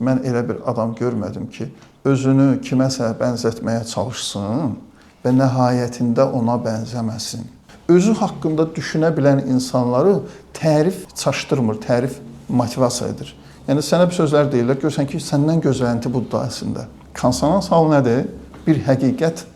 Mən elə bir adam görmədim ki, özünü kiməsə bənzətməyə çalışsın və nəhayətində ona bənzəməsin. Özü haqqında düşünə bilən insanları tərif çaşdırmır, tərif motivasiyadır. Yəni sənə bir sözlər deyirlər, görsən ki, səndən gözlənti budur əslində. Konsonans halı nədir? Bir həqiqət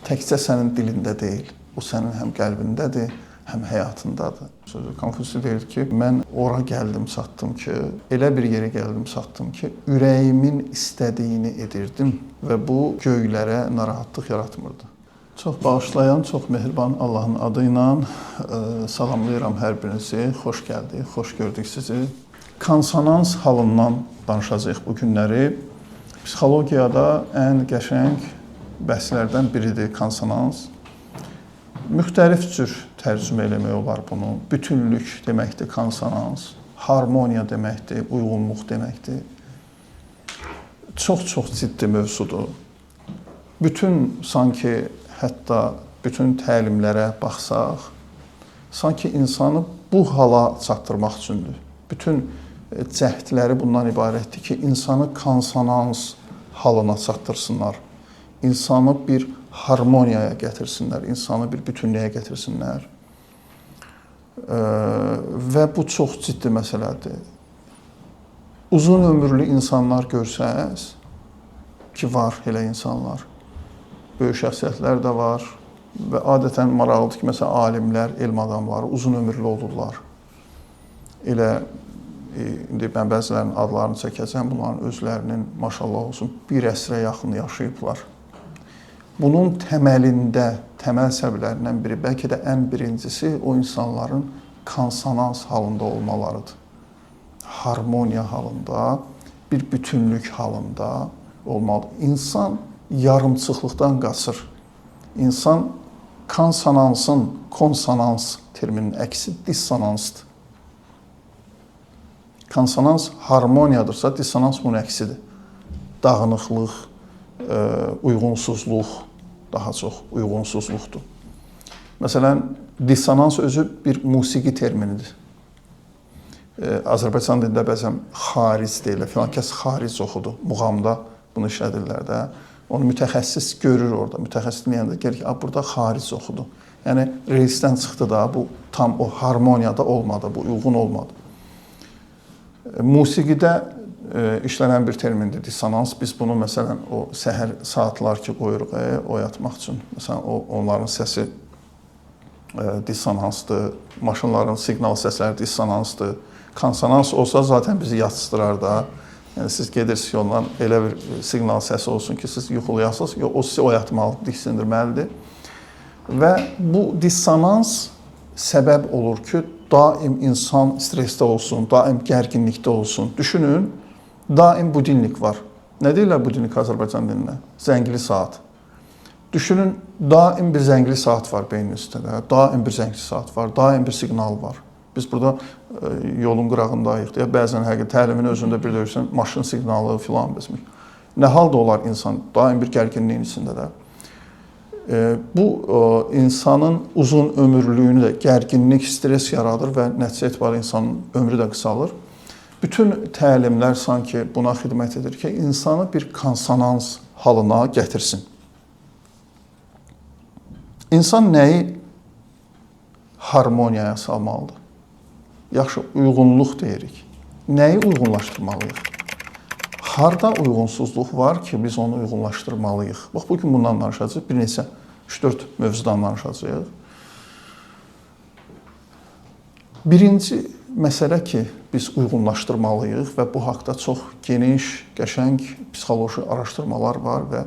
təkcə sənin dilində deyil. O sənin həm qəlbindədir, həm həyatındadır. Sözü Konfutsi deyir ki, mən ora gəldim, çatdım ki, elə bir yerə gəldim, çatdım ki, ürəyimin istədiyini edirdim və bu göylərə narahatlıq yaratmırdı. Çox bağışlayan, çox mehriban Allahın adı ilə salamlayıram hər birinizi. Xoş gəldik, xoş gördük sizi. Konsonans halından danışacağıq bu günləri. Psixologiyada ən qəşəng bəhslərdən biridir konsonans. Müxtəlif cür tərcümə eləmək olar bunu. Bütünlük deməkdir konsonans, harmoniya deməkdir, uyğunluq deməkdir. Çox ciddi mövzudur. Bütün sanki hətta bütün təlimlərə baxsaq, sanki insanı bu hala çatdırmaq üçündür. Bütün cəhdləri bundan ibarətdir ki, insanı konsonans halına çatdırsınlar. İnsanı bir harmoniyaya gətirsinlər, insanı bir bütünlüyə gətirsinlər. Və bu çox ciddi məsələdir. Uzun ömürlü insanlar görsəz ki, var elə insanlar. Böyük şəxsiyyətlər də var və adətən maraqlıdır ki, məsələn, alimlər, elm adamları uzun ömürlü olurlar. Elə indi mən bəzilərinin adlarını çəkəcəm, bunların özlərinin maşallah olsun bir əsrə yaxın yaşayıblar. Bunun təməlində, təməl səbəblərindən biri, bəlkə də ən birincisi o insanların konsonans halında olmalarıdır. Harmoniya halında, bir bütünlük halında olmalıdır. İnsan yarımçıqlıqdan qaçır. İnsan konsonansın, konsonans terminin əksi dissonansdır. Konsonans harmoniyadırsa, dissonans bunun əksidir. Dağınıqlıq, uyğunsuzluq, daha çox uyğunsuzluqdur. Məsələn, dissonans özü bir musiqi terminidir. Azərbaycan dilində bəzən xaric deyilir, filan kəs xaric oxudu, muğamda bunu işlədirlər də. Onu mütəxəssis görür orada, mütəxəssis deyəndə gəlir ki, burada xaric oxudu. Yəni, reysdən çıxdı da, bu tam o harmoniyada olmadı, bu uyğun olmadı. Musiqidə işlənən bir termindir dissonans. Biz bunu məsələn o səhər saatlar ki qoyuruq oyatmaq üçün. Məsələn onların səsi dissonansdır, maşınların siqnal səsləri dissonansdır. Konsonans olsa zaten bizi yatsıdırar da. Yəni siz gedirsiniz yoldan elə bir siqnal səsi olsun ki, siz yuxulayasınız, o sizi oyatmalıdır, diksindirməlidir. Və bu dissonans səbəb olur ki, daim insan stresdə olsun, daim gərginlikdə olsun. Düşünün, daim budilnik var. Nə deyirlər budilnik Azərbaycan dilində? Zəngli saat. Düşünün, daim bir zəngli saat var beyninizdə də, daim bir zəngli saat var, daim bir siqnal var. Biz burada yolun qırağındayıq deyə bəzən həqiqi təlimin özündə bir döyürsən, maşın siqnalı filan bezmir. Nə halda olar insan daim bir gərginliyin içində də? Bu insanın uzun ömürlüyünü də gərginlik, stres yaradır və nəticə etibarı insanın ömrü də qısalır. Bütün təlimlər sanki buna xidmət edir ki, insanı bir konsonans halına gətirsin. İnsan nəyi harmoniyaya salmalıdır? Yaxşı, uyğunluq deyirik. Nəyi uyğunlaşdırmalıyıq? Harda uyğunsuzluq var ki, biz onu uyğunlaşdırmalıyıq? Bax, bugün bundan danışacağıq. Bir neçə 3-4 mövzudan danışacağıq. Birinci məsələ ki, biz uyğunlaşdırmalıyıq və bu haqda çox geniş, qəşəng psixoloji araşdırmalar var və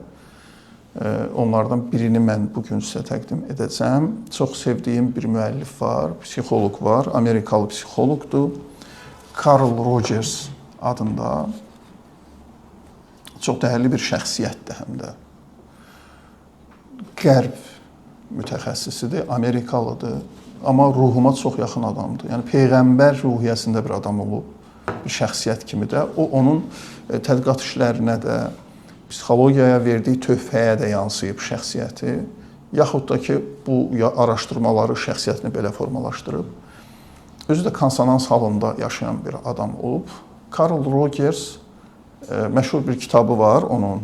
onlardan birini mən bugün sizə təqdim edəcəm. Çox sevdiyim bir müəllif var, psixoloq var, Amerikalı psixoloqdur. Carl Rogers adında. Çox dəyərli bir şəxsiyyətdir həm də. Qərb mütəxəssisidir, Amerikalıdır. Amma ruhuma çox yaxın adamdır. Yəni, Peyğəmbər ruhiyyəsində bir adam olub, bir şəxsiyyət kimi də. O, onun tədqiqat işlərinə də, psixologiyaya verdiyi töhfəyə də yansıyıb şəxsiyyəti. Yaxud da ki, bu araşdırmaları şəxsiyyətini belə formalaşdırıb. Özü də konsonans halında yaşayan bir adam olub. Carl Rogers Məşhur bir kitabı var onun.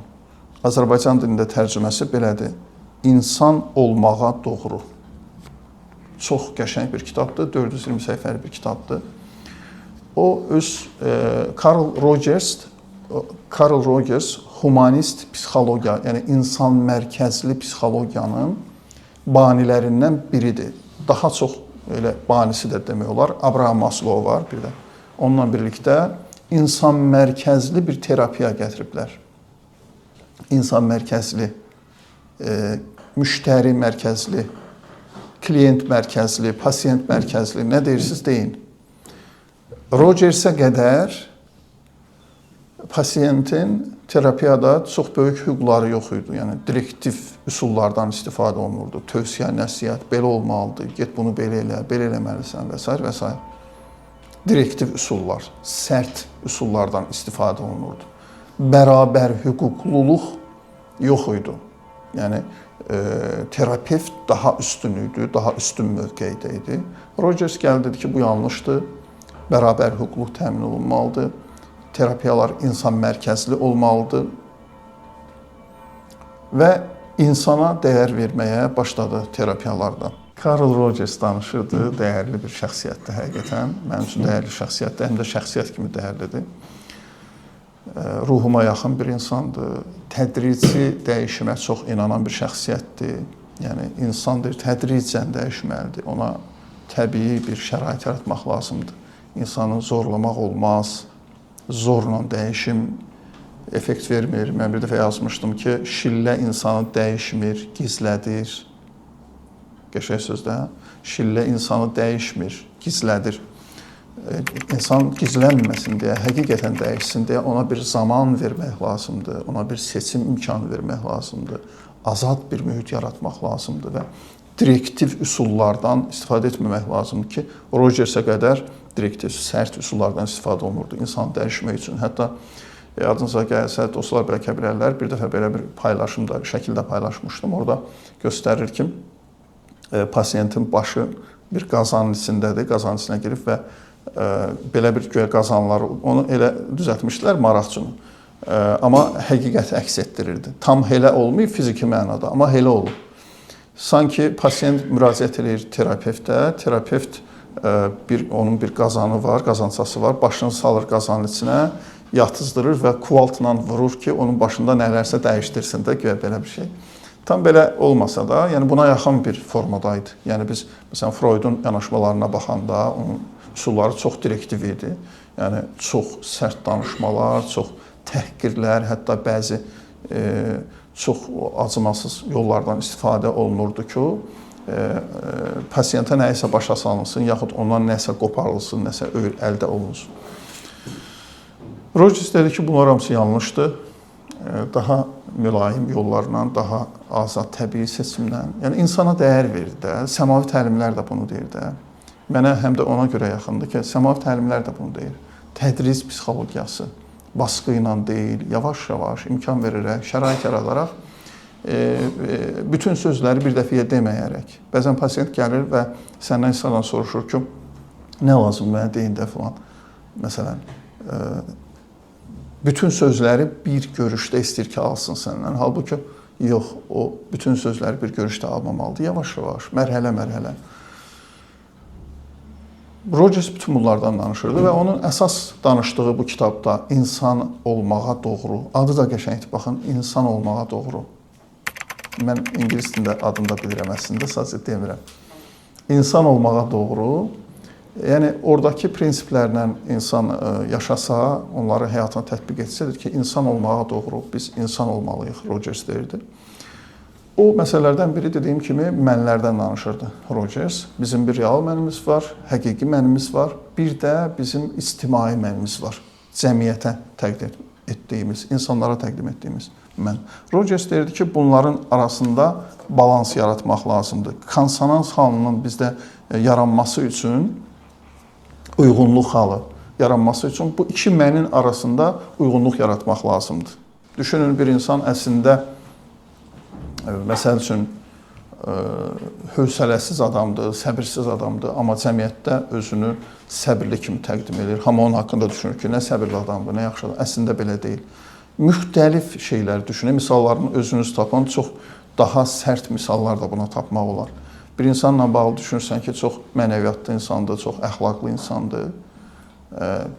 Azərbaycan dilində tərcüməsi belədir. İnsan olmağa doğru. Çox qəşəng bir kitabdır, 420 səhifəli bir kitabdır. O öz Carl Rogers humanist psixologiya, yəni insan mərkəzli psixologiyanın banilərindən biridir. Daha çox elə banisi də demək olar. Abraham Maslow var bir də. Onunla birlikdə insan mərkəzli bir terapiya gətiriblər. İnsan mərkəzli, müştəri mərkəzli, klient mərkəzli, pasiyent mərkəzli, nə deyirsiniz deyin. Rogersə qədər pasiyentin terapiyada çox böyük hüquqları yox idi. Yəni direktiv üsullardan istifadə olunurdu. Tövsiyə, nəsihət, belə olmalıdır, get bunu belə elə, belə eləməlisən və s. və s. Direktiv üsullar, sərt üsullardan istifadə olunurdu. Bərabər hüquqluluq yox idi. Yəni terapevt daha üstün idi, daha üstün mövqeydə idi. Rogers gəldi dedi ki, bu yanlışdır. Bərabər hüquqluq təmin olunmalıdır. Terapiyalar insan mərkəzli olmalıdır. Və insana dəyər verməyə başladı terapiyalarda. Carl Rogers danışırdı, dəyərli bir şəxsiyyətdir həqiqətən. Mənim üçün dəyərli şəxsiyyətdir, həm də şəxsiyyət kimi dəyərlidir. Ruhuma yaxın bir insandır. Tədrici dəyişimə çox inanan bir şəxsiyyətdir. Yəni insandır, tədricən dəyişməlidir. Ona təbii bir şərait yaratmaq lazımdır. İnsanı zorlamaq olmaz. Zorla dəyişim effekt vermir. Mən bir dəfə yazmışdım ki, şillə insanı dəyişmir, gizlədir. Qəşəng sözdür, hə? Şillə insanı dəyişmir, gizlədir. İnsan gizlənməsin deyə, həqiqətən dəyişsin deyə ona bir zaman vermək lazımdır, ona bir seçim imkanı vermək lazımdır, azad bir mühit yaratmaq lazımdır və direktiv üsullardan istifadə etməmək lazımdır ki, Rogersə qədər direktiv, sərt üsullardan istifadə olunurdu insanı dəyişmək üçün. Hətta yadınıza gəlsə, dostlar bəlkə bilərlər, bir dəfə belə bir paylaşımda, şəkildə paylaşmışdım. Orada göstərir ki, pasiyentin başı bir qazanın içindədir, qazanın içinə girib və belə bir göyə qazanları, onu elə düzəltmişdilər maraq üçün. Amma həqiqəti əks etdirirdi. Tam elə olmayıb fiziki mənada, amma elə olub. Sanki pasiyent müraciət edir terapevtə, terapevt onun bir qazanı var, qazançası var, başını salır qazanın içinə, yatızdırır və kuvaltla vurur ki, onun başında nələrsə dəyişdirsin də, göyə belə bir şey. Tam belə olmasa da, yəni buna yaxın bir formadaydı. Yəni biz, məsələn, Freudun yanaşmalarına baxanda, onun üsulları çox direktiv idi. Yəni çox sərt danışmalar, çox təhqirlər, hətta bəzi çox acımasız yollardan istifadə olunurdu ki, pasiyentə nəyisə başa salınsın, yaxud ondan nəsə qoparılsın, nəsə əldə olunsun. Rogers dedi ki, bunlar hamısı yanlışdır. Daha mülayim yollarla, daha azad təbii seçimlə, yəni insana dəyər verir də, səmavi təlimlər də bunu deyir də. Mənə həm də ona görə yaxındır ki, səmavi təlimlər də bunu deyir. Tədris psixologiyası, baskı ilə deyil, yavaş-yavaş imkan verərək, şərait yaradaraq, bütün sözləri bir dəfəyə deməyərək. Bəzən pasiyent gəlir və səndən insandan soruşur ki, nə lazım mənə deyin də filan. Məsələn, bütün sözləri bir görüşdə istəyir ki, alsın səndən. Halbuki, yox, o bütün sözləri bir görüşdə almamalıdır. Yavaş-yavaş, mərhələ-mərhələ. Rogers bütün bunlardan danışırdı və onun əsas danışdığı bu kitabda insan olmağa doğru, adı da qəşəngdir, baxın, insan olmağa doğru. Mən ingilis dilində adını da bilirəm əslində, sadəcə demirəm. İnsan olmağa doğru, yəni oradakı prinsiplərlə insan yaşasa, onları həyatına tətbiq etsədir ki, insan olmağa doğru biz insan olmalıyıq, Rogers deyirdi. O məsələlərdən biri dediyim kimi mənlərdən danışırdı Rogers. Bizim bir real mənimiz var, həqiqi mənimiz var, bir də bizim ictimai mənimiz var. Cəmiyyətə təqdim etdiyimiz, insanlara təqdim etdiyimiz mən. Rogers deyirdi ki, bunların arasında balans yaratmaq lazımdır. Konsonans halının bizdə yaranması üçün, uyğunluq halı yaranması üçün bu iki mənin arasında uyğunluq yaratmaq lazımdır. Düşünün, bir insan əslində, məsəl üçün, hövsələsiz adamdır, səbirsiz adamdır, amma cəmiyyətdə özünü səbirli kimi təqdim edir. Hamı onun haqqında düşünür ki, nə səbirli adamdır, nə yaxşı adam. Əslində belə deyil. Müxtəlif şeylər düşünün. Misallarını özünüz tapan çox daha sərt misallar da buna tapmaq olar. Bir insanla bağlı düşünürsən ki, çox mənəviyyatlı insandır, çox əxlaqlı insandır.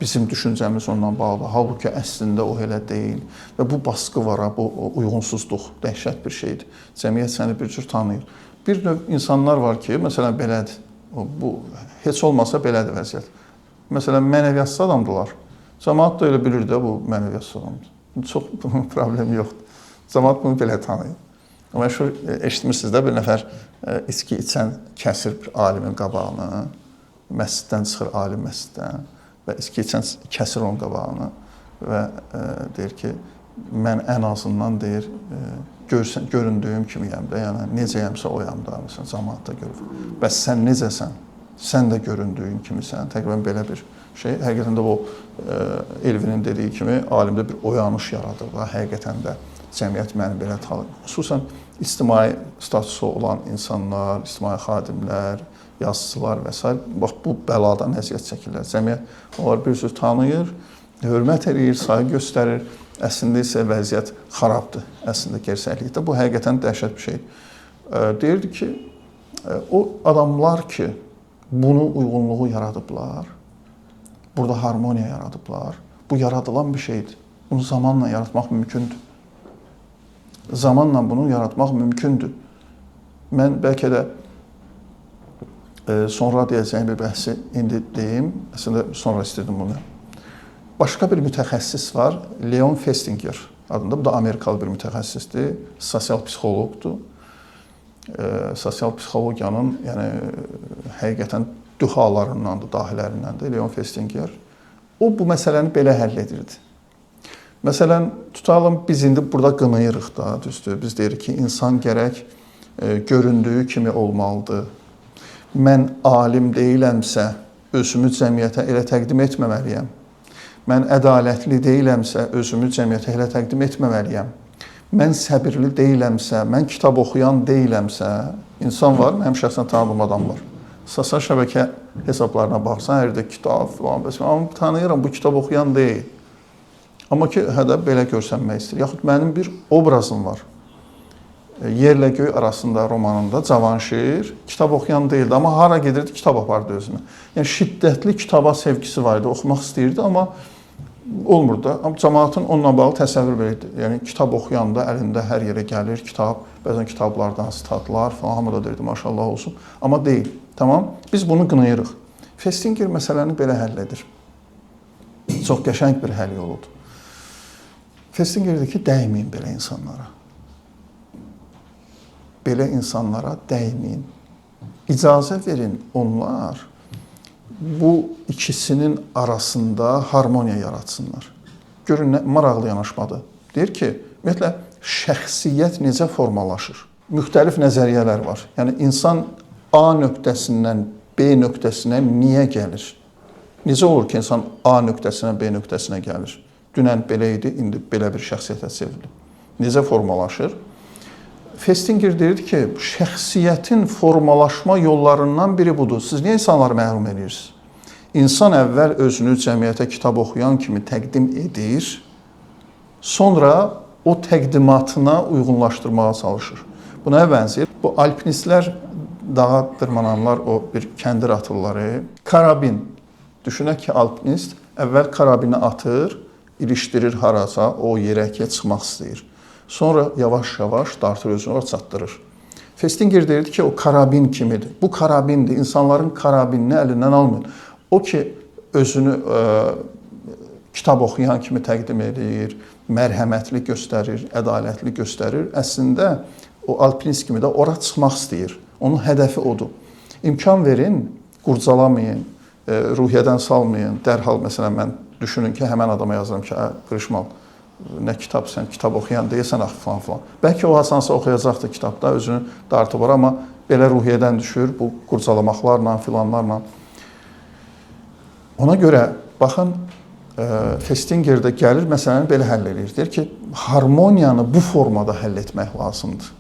Bizim düşüncəmiz ondan bağlıdır. Halbuki əslində o elə deyil. Və bu baskı var, bu uyğunsuzluq dəhşət bir şeydir. Cəmiyyət səni bir cür tanıyır. Bir növ insanlar var ki, məsələn belədir. Bu heç olmasa belədir vəziyyət. Məsələn mənəviyyatsız adamdılar. Cəmaət də elə bilir də bu mənəviyyatsız adamdır. Çox problem yoxdur. Cəmaət bunu belə tanıyır. Məşhur eşitmirsiniz də bir nəfər içki içən kəsir bir alimin qabağını, məsciddən çıxır alim məsciddən və içki içən kəsir onun qabağını və deyir ki, mən ən azından deyir, göründüyüm kimiyəm də, yəni necəyəmsə oyam da, məsələn, cəmaatda görür. Bəs sən necəsən? Sən də göründüyün kimisən. Təqribən belə bir şey. Həqiqətən də o Elvinin dediyi kimi alimdə bir oyanış yaradır da, həqiqətən də cəmiyyət məni belə tanıyır. Xüsusən ictimai statusu olan insanlar, ictimai xadimlər, yazıçılar və s. bax bu bəladan əziyyət çəkirlər. Cəmiyyət onları bir cür tanıyır, hörmət edir, sayğı göstərir. Əslində isə vəziyyət xarabdır. Əslində gerçəklikdə bu həqiqətən dəhşət bir şeydir. Deyirdi ki, o adamlar ki, bunu uyğunluğu yaradıblar, burada harmoniya yaradıblar, bu yaradılan bir şeydir. Bunu zamanla yaratmaq mümkündür. Zamanla bunu yaratmaq mümkündür. Mən bəlkə də sonra deyəcəyim bir bəhsi indi deyim. Əslində sonra istədim bunu. Başqa bir mütəxəssis var, Leon Festinger adında. Bu da Amerikalı bir mütəxəssisdir, sosial psixoloqdur. Sosial psixologiyanın yəni həqiqətən dühalarındandır, dahilərindəndir Leon Festinger. O bu məsələni belə həll edirdi. Məsələn, tutalım biz indi burada qınayırıq da, düzdür. Biz deyirik ki, insan gərək göründüyü kimi olmalıdır. Mən alim deyiləmsə, özümü cəmiyyətə elə təqdim etməməliyəm. Mən ədalətli deyiləmsə, özümü cəmiyyətə elə təqdim etməməliyəm. Mən səbirli deyiləmsə, mən kitab oxuyan deyiləmsə, insan var, mənim şəxsən tanıdığım adam var. Sosial şəbəkə hesablarına baxsan, hər yerdə kitab falan, amma tanıyıram, bu kitab oxuyan deyil. Amma ki, hədə belə görsənmək istəyir. Yaxud mənim bir obrazım var. Yerlə göy arasında romanında Cavanşir kitab oxuyan deyildi, amma hara gedirdi, kitab apardı özünə. Yəni şiddətli kitaba sevgisi var idi, oxumaq istəyirdi, amma olmur da. Amma cəmaatın onunla bağlı təsəvvür verirdi. Yəni kitab oxuyanda əlində hər yerə gəlir kitab, bəzən kitablardan sitatlar falan, hamı da deyirdi, maşallah olsun. Amma deyil. Tamam, biz bunu qınayırıq. Festinger məsələni belə həll edir. Çox qəşəng bir həll yoludur. Festinger deyir ki, dəyməyin belə insanlara. Belə insanlara dəyməyin. İcazə verin onlar bu ikisinin arasında harmoniya yaratsınlar. Görün, nə maraqlı yanaşmadır. Deyir ki, ümumiyyətlə, şəxsiyyət necə formalaşır? Müxtəlif nəzəriyyələr var. Yəni, insan A nöqtəsindən B nöqtəsinə niyə gəlir? Necə olur ki, insan A nöqtəsindən B nöqtəsinə gəlir? Dünən belə idi, indi belə bir şəxsiyyətə çevrilir. Necə formalaşır? Festinger deyir ki, şəxsiyyətin formalaşma yollarından biri budur. Siz niyə insanları məhrum edirsiniz? İnsan əvvəl özünü cəmiyyətə kitab oxuyan kimi təqdim edir, sonra o təqdimatına uyğunlaşdırmağa çalışır. Buna bənzəyir. Bu alpinistlər, dağa dırmananlar, o bir kəndir atırları, karabin. Düşünək ki, alpinist əvvəl karabini atır, ilişdirir harasa, o yerə ki, çıxmaq istəyir. Sonra yavaş-yavaş dartır özünü, orada çatdırır. Festinger deyirdi ki, o karabin kimidir. Bu karabindir. İnsanların karabinini əlindən almır. O ki, özünü kitab oxuyan kimi təqdim edir, mərhəmətli göstərir, ədalətli göstərir. Əslində, o alpinist kimi də ora çıxmaq istəyir. Onun hədəfi odur. İmkan verin, qurcalamayın, ruhiyyədən salmayın. Dərhal, məsələn, mən düşünün ki, həmən adama yazıram ki, qırışmal, nə kitab, sən kitab oxuyan deyilsən, falan falan. Bəlkə o hasansa oxuyacaqdır kitabda, özünü dartıb var, amma belə ruhiyyədən düşür, bu qurcalamaqlarla, filanlarla. Ona görə, baxın, Festinger də gəlir, məsələni belə həll edir. Deyir ki, harmoniyanı bu formada həll etmək lazımdır.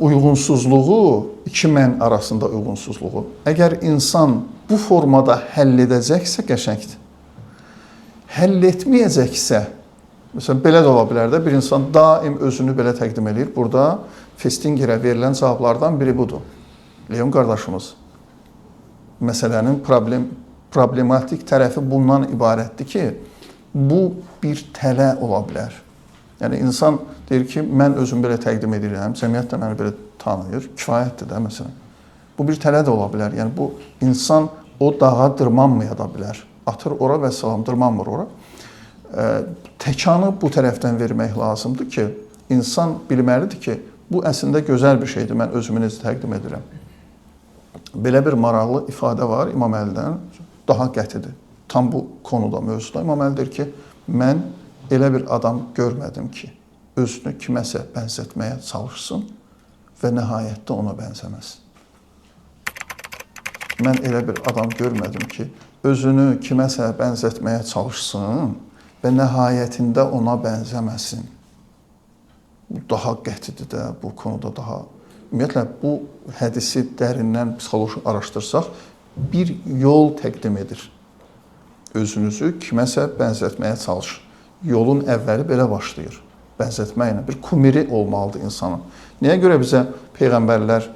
uyğunsuzluğu, iki mən arasında uyğunsuzluğu. Əgər insan bu formada həll edəcəksə qəşəngdir. Həll etməyəcəksə, məsələn, belə də ola bilər də, bir insan daim özünü belə təqdim edir. Burada Festingerə verilən cavablardan biri budur. Leon qardaşımız, məsələnin problematik tərəfi bundan ibarətdir ki, bu bir tələ ola bilər. Yəni, insan deyir ki, mən özümü belə təqdim edirəm, cəmiyyət də məni belə tanıyır, kifayətdir də, məsələn. Bu bir tələ də ola bilər. Yəni, bu insan o dağa dırmanmaya da bilər. Atır ora və salam, dırmanmır ora. Təkanı bu tərəfdən vermək lazımdır ki, insan bilməlidir ki, bu əslində gözəl bir şeydir, mən özümü necə təqdim edirəm. Belə bir maraqlı ifadə var İmam Əlidən, daha qətidir. Tam bu konuda, mövzuda İmam Əli deyir ki, mən elə bir adam görmədim ki, özünü kiməsə bənzətməyə çalışsın və nəhayətdə ona bənzəməsin. Mən elə bir adam görmədim ki, özünü kiməsə bənzətməyə çalışsın və nəhayətində ona bənzəməsin. Bu daha qətidir də, bu konuda daha... Ümumiyyətlə, bu hədisi dərindən psixoloji araşdırsaq, bir yol təqdim edir. Özünüzü kiməsə bənzətməyə çalış. Yolun əvvəli belə başlayır. Bənzətməklə bir kumiri olmalıdır insanın. Nəyə görə bizə peyğəmbərlər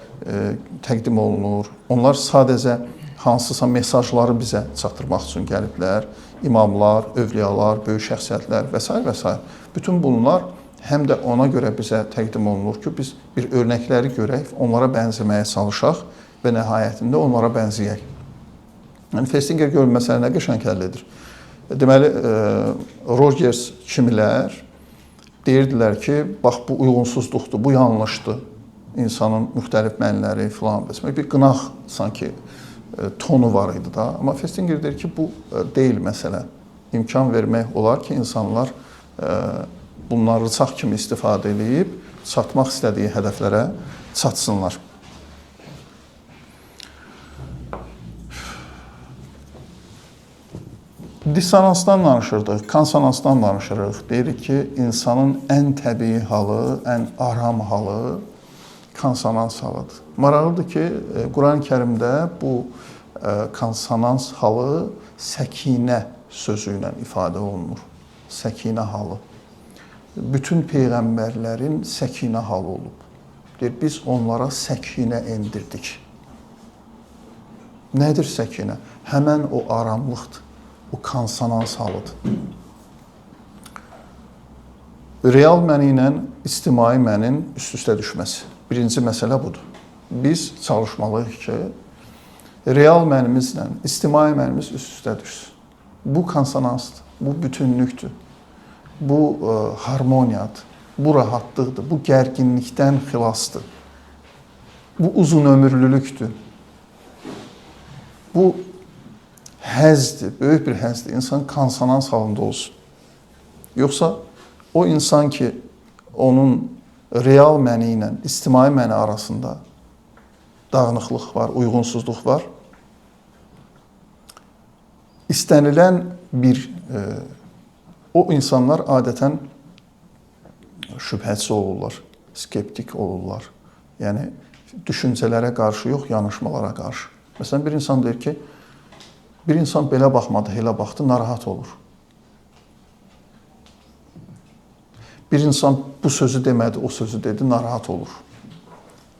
təqdim olunur? Onlar sadəcə hansısa mesajları bizə çatdırmaq üçün gəliblər. İmamlar, övliyalar, böyük şəxsiyyətlər və s. və s. Bütün bunlar həm də ona görə bizə təqdim olunur ki, biz bir örnəkləri görək, onlara bənzəməyə çalışaq və nəhayətində onlara bənzəyək. Yəni, Festinger gör məsələ nə qəşəng həll edir. Deməli, Rogers kimilər deyirdilər ki, bax, bu uyğunsuzluqdur, bu yanlışdır. İnsanın müxtəlif mənləri filan, bir qınaq sanki tonu var idi da. Amma Festinger deyir ki, bu deyil məsələ. İmkan vermək olar ki, insanlar bunları rıçaq kimi istifadə edib, çatmaq istədiyi hədəflərə çatsınlar. Dissonansdan danışırdıq, konsonansdan danışırıq. Deyirik ki, insanın ən təbii halı, ən aram halı konsonans halıdır. Maraqlıdır ki, Quran-Kərimdə bu konsonans halı səkinə sözü ilə ifadə olunur. Səkinə halı. Bütün peyğəmbərlərin səkinə halı olub. Deyir, biz onlara səkinə endirdik. Nədir səkinə? Həmən o aramlıqdır. O konsonans halıdır. Real məni ilə ictimai mənin üst-üstə düşməsi. Birinci məsələ budur. Biz çalışmalıyıq ki, real mənimizlə ictimai mənimiz üst-üstə düşsün. Bu konsonansdır, bu bütünlükdür, bu harmoniyadır, bu rahatlıqdır, bu gərginlikdən xilasdır, bu uzun ömürlülükdür, bu həzdir, böyük bir həzdir. İnsan konsonans halında olsun. Yoxsa o insan ki, onun real məni ilə ictimai məni arasında dağınıqlıq var, uyğunsuzluq var. İstənilən bir, o insanlar adətən şübhəçi olurlar, skeptik olurlar. Yəni, düşüncələrə qarşı yox, yanlışmalara qarşı. Məsələn, bir insan deyir ki, bir insan belə baxmadı, elə baxdı, narahat olur. Bir insan bu sözü demədi, o sözü dedi, narahat olur.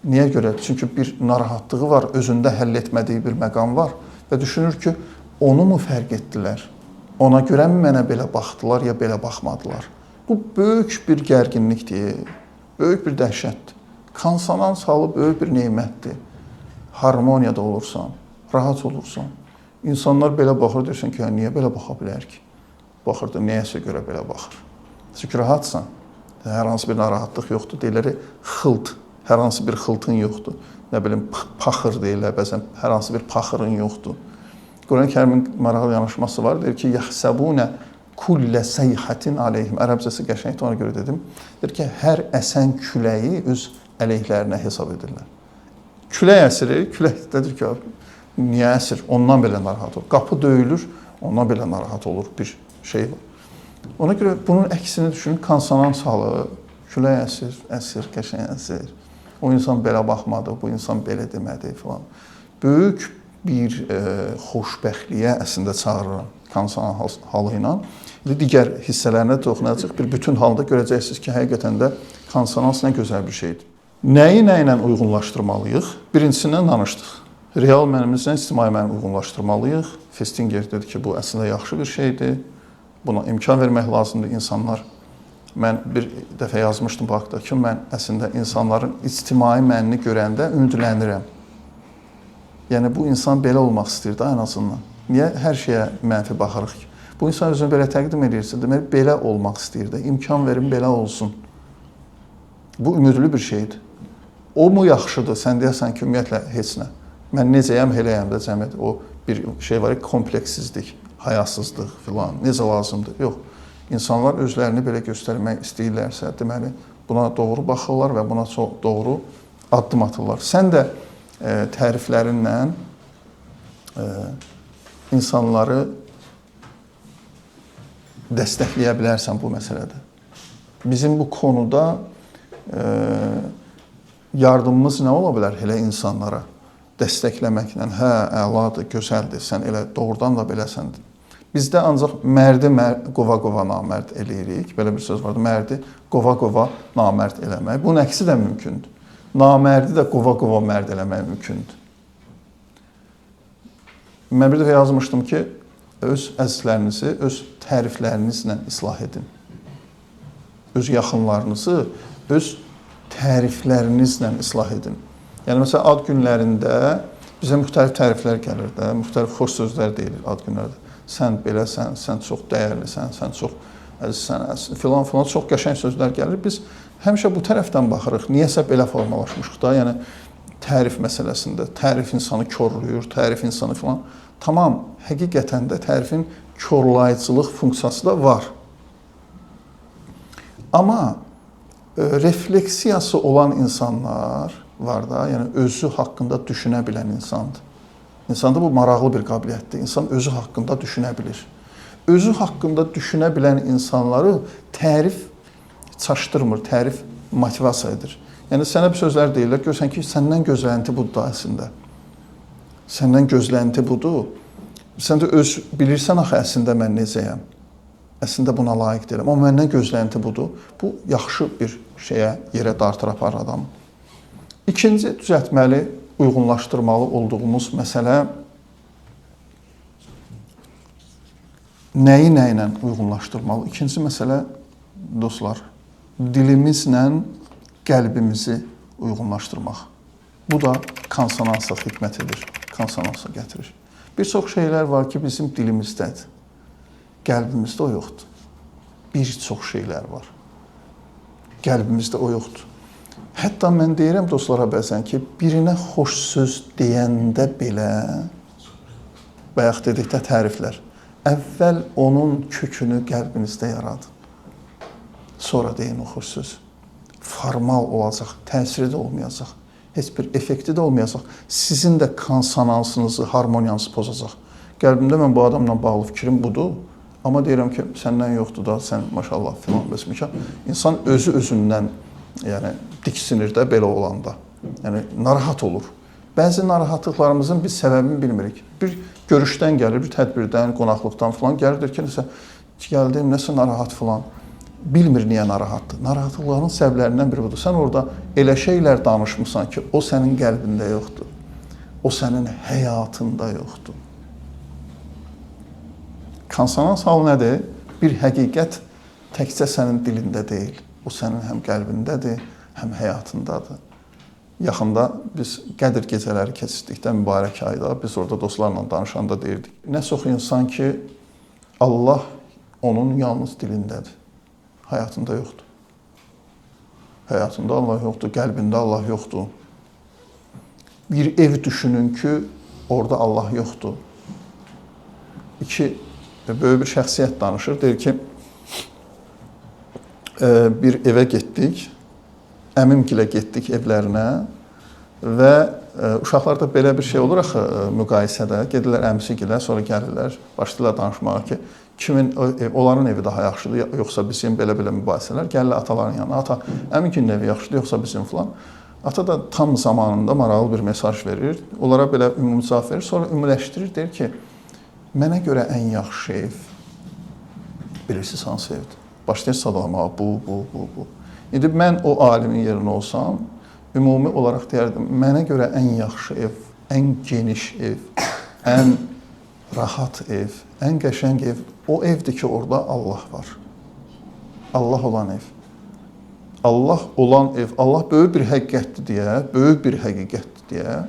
Niyə görə? Çünki bir narahatlığı var, özündə həll etmədiyi bir məqam var və düşünür ki, onu mu fərq etdilər? Ona görə mi mənə belə baxdılar, ya belə baxmadılar? Bu böyük bir gərginlikdir, böyük bir dəhşətdir. Konsonans halı böyük bir neymətdir. Harmoniyada olursan, rahat olursan. İnsanlar belə baxır, deyirsən ki, niyə belə baxa bilər ki? Baxır da, niyəsə görə belə baxır. Çünki rahatsan, hər hansı bir narahatlıq yoxdur, deyirləri xılt, hər hansı bir xıltın yoxdur. Nə bilim, paxır deyirlər, bəzən hər hansı bir paxırın yoxdur. Quran-Kərimin maraqlı yanaşması var, deyir ki, yəhsəbunə kullə səyhətin aleyhim. Ərəbcəsi qəşəngdir, ona görə dedim. Deyir ki, hər əsən küləyi öz əleyhlərinə hesab edirlər. Küləkəsir, külək dedir ki, niyə əsir? Ondan belə narahat olur. Qapı döyülür, ondan belə narahat olur bir şey var. Ona görə bunun əksini düşünün, konsonans halı, külək əsir, əsir, qəşəng əsir. o insan belə baxmadı, bu insan belə demədi falan. Böyük bir xoşbəxtliyə əslində çağırıram konsonans halı ilə. Digər hissələrinə toxunacaq bir bütün halda görəcəksiniz ki, həqiqətən də konsonans nə gözəl bir şeydir. Nəyi nə ilə uyğunlaşdırmalıyıq? Birincisindən danışdıq. Real mənimizlə ictimai mənimi uyğunlaşdırmalıyıq. Festinger dedi ki, bu əslində yaxşı bir şeydir. Buna imkan vermək lazımdır insanlar. Mən bir dəfə yazmışdım bu haqda ki, mən əslində insanların ictimai mənini görəndə ümidlənirəm. Yəni, bu insan belə olmaq istəyir də ən azından. Niyə hər şeyə mənfi baxırıq ki? Bu insan özünü belə təqdim edirsə, deməli, belə olmaq istəyir də, imkan verin, belə olsun. Bu ümidli bir şeydir. O mu yaxşıdır? Sən deyəsən ki, ümumiyyətlə, heç nə. Mən necəyəm, eləyəm də cəmiyyət. O bir şey var ki, kompleksizlik, hayasızlıq filan, necə lazımdır? Yox. İnsanlar özlərini belə göstərmək istəyirlərsə, deməli, buna doğru baxırlar və buna çox doğru addım atırlar. Sən də təriflərinlə insanları dəstəkləyə bilərsən bu məsələdə. Bizim bu konuda yardımımız nə ola bilər elə insanlara dəstəkləməklə? Hə, əladır, gözəldir, sən elə doğrudan da beləsən. Bizdə ancaq mərdi qova-qova namərd eləyirik. Belə bir söz vardır, mərdi qova-qova namərd eləmək. Bunun əksi də mümkündür. Namərdi də qova-qova mərd eləmək mümkündür. Mən bir dəfə yazmışdım ki, öz əzizlərinizi öz təriflərinizlə islah edin. Öz yaxınlarınızı öz təriflərinizlə islah edin. Yəni, məsələn, ad günlərində bizə müxtəlif təriflər gəlir də, müxtəlif xoş sözlər deyilir ad günlərdə. Sən beləsən, sən çox dəyərlisən, sən çox əzizsən, filan çox qəşəng sözlər gəlir. Biz həmişə bu tərəfdən baxırıq. Niyəsə belə formalaşmışıq da, yəni tərif məsələsində. Tərif insanı körlüyür, tərif insanı filan. Tamam, həqiqətən də tərifin körlayıcılıq funksiyası da var. Amma refleksiyası olan insanlar var da, yəni özü haqqında düşünə bilən insandır. İnsanda bu maraqlı bir qabiliyyətdir. İnsan özü haqqında düşünə bilir. Özü haqqında düşünə bilən insanları tərif çaşdırmır, tərif motivasiya edir. Yəni, sənə bir sözlər deyirlər, görsən ki, səndən gözlənti budur da əslində. Səndən gözlənti budur. Sən də öz bilirsən, axı, əslində mən necəyəm. Əslində buna layiq deyiləm. Amma məndən gözlənti budur. Bu, yaxşı bir şeyə, yerə dartır apar adamı. İkinci düzəltməli, uyğunlaşdırmalı olduğumuz məsələ nəyi nə ilə uyğunlaşdırmalı? İkinci məsələ, dostlar, dilimizlə qəlbimizi uyğunlaşdırmaq. Bu da konsonansa xidmət edir, konsonansa gətirir. Bir çox şeylər var ki, bizim dilimizdədir. Qəlbimizdə o yoxdur. Bir çox şeylər var. Qəlbimizdə o yoxdur. Hətta mən deyirəm dostlara bəzən ki, birinə xoş söz deyəndə belə, bayaq dedikdə təriflər, əvvəl onun kökünü qəlbinizdə yaradın. Sonra deyin o xoş söz. Formal olacaq, təsiri də olmayacaq, heç bir effekti də olmayacaq. Sizin də konsonansınızı, harmoniyanızı pozacaq. Qəlbimdə mən bu adamla bağlı fikrim budur, amma deyirəm ki, səndən yoxdur da, sən maşallah filan bəsmikə. İnsan özü özündən diksinir də belə olanda. Yəni, narahat olur. Bəzi narahatlıqlarımızın biz səbəbini bilmirik. Bir görüşdən gəlir, bir tədbirdən, qonaqlıqdan filan gəlir, ki, gəldim, nəsə narahat filan. Bilmir niyə narahatdır. Narahatlıqların səbəblərindən biri budur. Sən orada elə şeylər danışmısan ki, o sənin qəlbində yoxdur. O sənin həyatında yoxdur. Konsonans halı nədir? Bir həqiqət təkcə sənin dilində deyil. O sənin həm qəlbindədir, həm həyatındadır. Yaxında biz Qədir gecələri keçirdikdə mübarək ayda, biz orada dostlarla danışanda deyirdik. Nə çox insan ki, Allah onun yalnız dilindədir. Həyatında yoxdur. Həyatında Allah yoxdur, qəlbində Allah yoxdur. Bir ev düşünün ki, orada Allah yoxdur. Böyük bir şəxsiyyət danışır, deyir ki, bir evə getdik, əmimgilə getdik evlərinə və uşaqlar da belə bir şey olur axı müqayisədə, gedirlər əmsigilə, sonra gəlirlər, başlayırlar danışmağa ki, onların evi daha yaxşıdır, yoxsa bizim belə-belə mübahisələr, gəlirlər ataların yanına, ata, əmiginin evi yaxşıdır, yoxsa bizim filan. Ata da tam zamanında maraqlı bir mesaj verir. Onlara belə ümumi cavab verir. Sonra ümumiləşdirir, deyir ki, mənə görə ən yaxşı ev bilirsiniz hansı evdir? Başlayır sadalamağa, bu. İndi mən o alimin yerində olsam, ümumi olaraq deyərdim, mənə görə ən yaxşı ev, ən geniş ev, ən rahat ev, ən qəşəng ev, o evdir ki, orada Allah var. Allah olan ev. Allah olan ev, Allah böyük bir həqiqətdir deyə,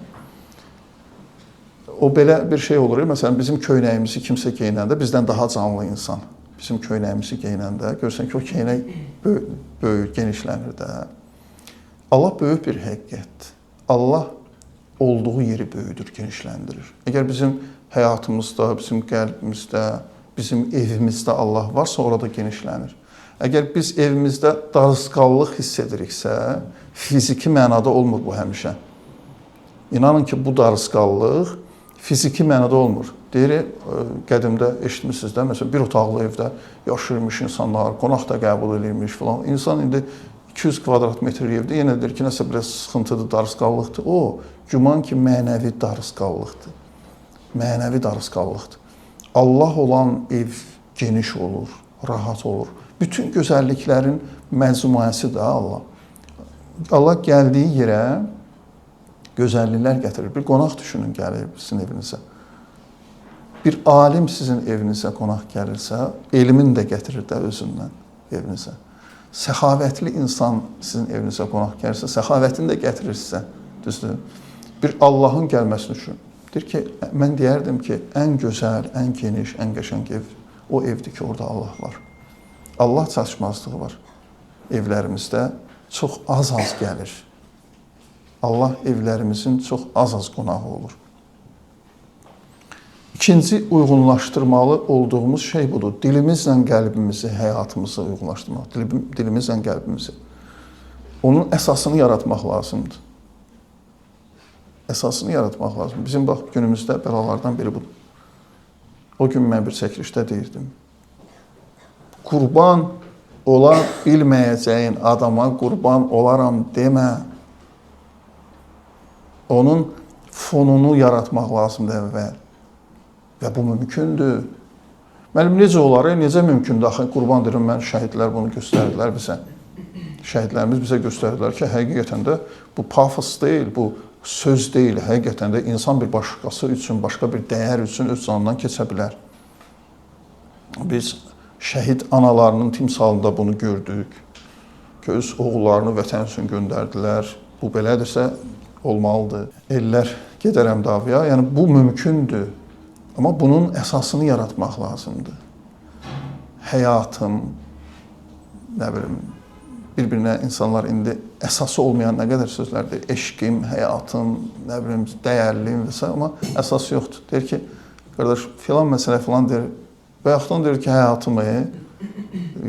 o belə bir şey olur. Məsələn, bizim köynəyimizi kimsə geyinəndə, bizdən daha canlı insan, bizim köynəyimizi geyinəndə, görsən ki, o köynək böyük, genişlənir də. Allah böyük bir həqiqətdir. Allah olduğu yeri böyüdür, genişləndirir. Əgər bizim həyatımızda, bizim qəlbimizdə, bizim evimizdə Allah varsa, orada genişlənir. Əgər biz evimizdə darısqallıq hiss ediriksə, fiziki mənada olmur bu həmişə. İnanın ki, bu darısqallıq fiziki mənada olmur. Deyir, qədimdə eşitmişsiniz də, məsələn, bir otaqlı evdə yaşayırmış insanlar, qonaq da qəbul edilmiş filan. İnsan indi 200 kvadrat metr evdə yenə deyir ki, nəsə biraz sıxıntıdır, darısqallıqdır. O, güman ki, mənəvi darısqallıqdır. Mənəvi darısqallıqdır. Allah olan ev geniş olur, rahat olur. Bütün gözəlliklərin məcmuəsidir Allah. Allah gəldiyi yerə gözəlliklər gətirir. Bir qonaq düşünün, gəlir sizin evinizə. Bir alim sizin evinizə qonaq gəlirsə, elmin də gətirir də özündən evinizə. Səxavətli insan sizin evinizə qonaq gəlirsə, səxavətini də gətirir sizə, düzdür? Bir Allahın gəlməsini üçün. Deyir ki, mən deyərdim ki, ən gözəl, ən geniş, ən qəşəng ev o evdir ki, orada Allah var. Allah çatışmazlığı var evlərimizdə, çox az gəlir. Allah evlərimizin çox az qonağı olur. İkinci uyğunlaşdırmalı olduğumuz şey budur. Dilimizlə qəlbimizi, həyatımızı uyğunlaşdırmaq. Dilimizlə qəlbimizi. Onun əsasını yaratmaq lazımdır. Əsasını yaratmaq lazımdır. Bizim bax, günümüzdə bəlalardan biri budur. O gün mən bir çəkilişdə deyirdim. Qurban ola bilməyəcəyin adama qurban olaram demə. Onun fonunu yaratmaq lazımdır əvvəl. Və bu mümkündür. Müəllim, necə olar? Necə mümkündür? Axı, qurban deyirəm, mən şəhidlər bunu göstərdilər bizə. Şəhidlərimiz bizə göstərdilər ki, həqiqətən də bu pafos deyil, bu söz deyil. Həqiqətən də insan bir başqası üçün, başqa bir dəyər üçün öz canından keçə bilər. Biz şəhid analarının timsalında bunu gördük. Ki, öz oğullarını vətən üçün göndərdilər. Bu belədirsə olmalıdır. Ellər gedərəm davaya. Yəni, bu mümkündür. Amma bunun əsasını yaratmaq lazımdır. Həyatım, nə bilim, bir-birinə insanlar indi əsası olmayan nə qədər sözlərdir. Eşqim, həyatım, nə bilim, dəyərliyim və s. Amma əsası yoxdur. Deyir ki, qardaş, filan məsələ filan deyir. Bayaqdan deyir ki, həyatımı,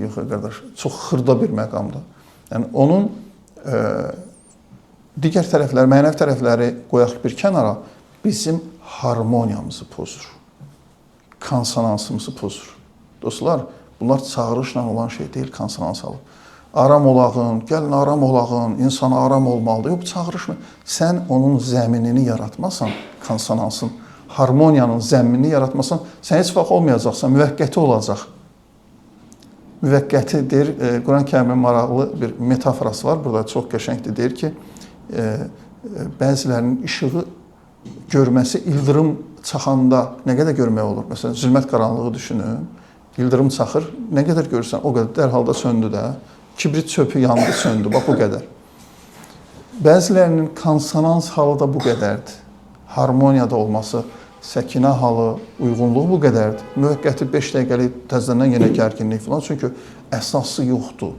yox, qardaş, çox xırda bir məqamda. Yəni, onun digər tərəfləri, mənəvi tərəfləri qoyaq bir kənara, bizim harmoniyamızı pozur. Konsonansımızı pozur. Dostlar, bunlar çağırışla olan şey deyil, konsonans alır. Aram olağın, gəlin aram olağın, insana aram olmalıdır. Yox, çağırışma. Sən onun zəminini yaratmasan, konsonansın, harmoniyanın zəminini yaratmasan, sən heç vaxt olmayacaqsan, müvəqqəti olacaq. Müvəqqətidir. Quran-Kərimin maraqlı bir metaforası var. Burada çox qəşəngdir. Deyir ki, bəzilərinin işığı görməsi ildırım çaxanda nə qədər görmək olur? Məsələn, zülmət qaranlığı düşünün. İldırım çaxır, nə qədər görürsən, o qədər dərhalda söndü də. Kibrit çöpü yandı, söndü, bax bu qədər. Bəzilərinin konsonans halı da bu qədərdir. Harmoniyada olması, səkinə halı, uyğunluğu bu qədərdir. Müvəqqəti 5 dəqiqəlik təzədən yenə gərginlik falan. Çünki əsası yoxdur.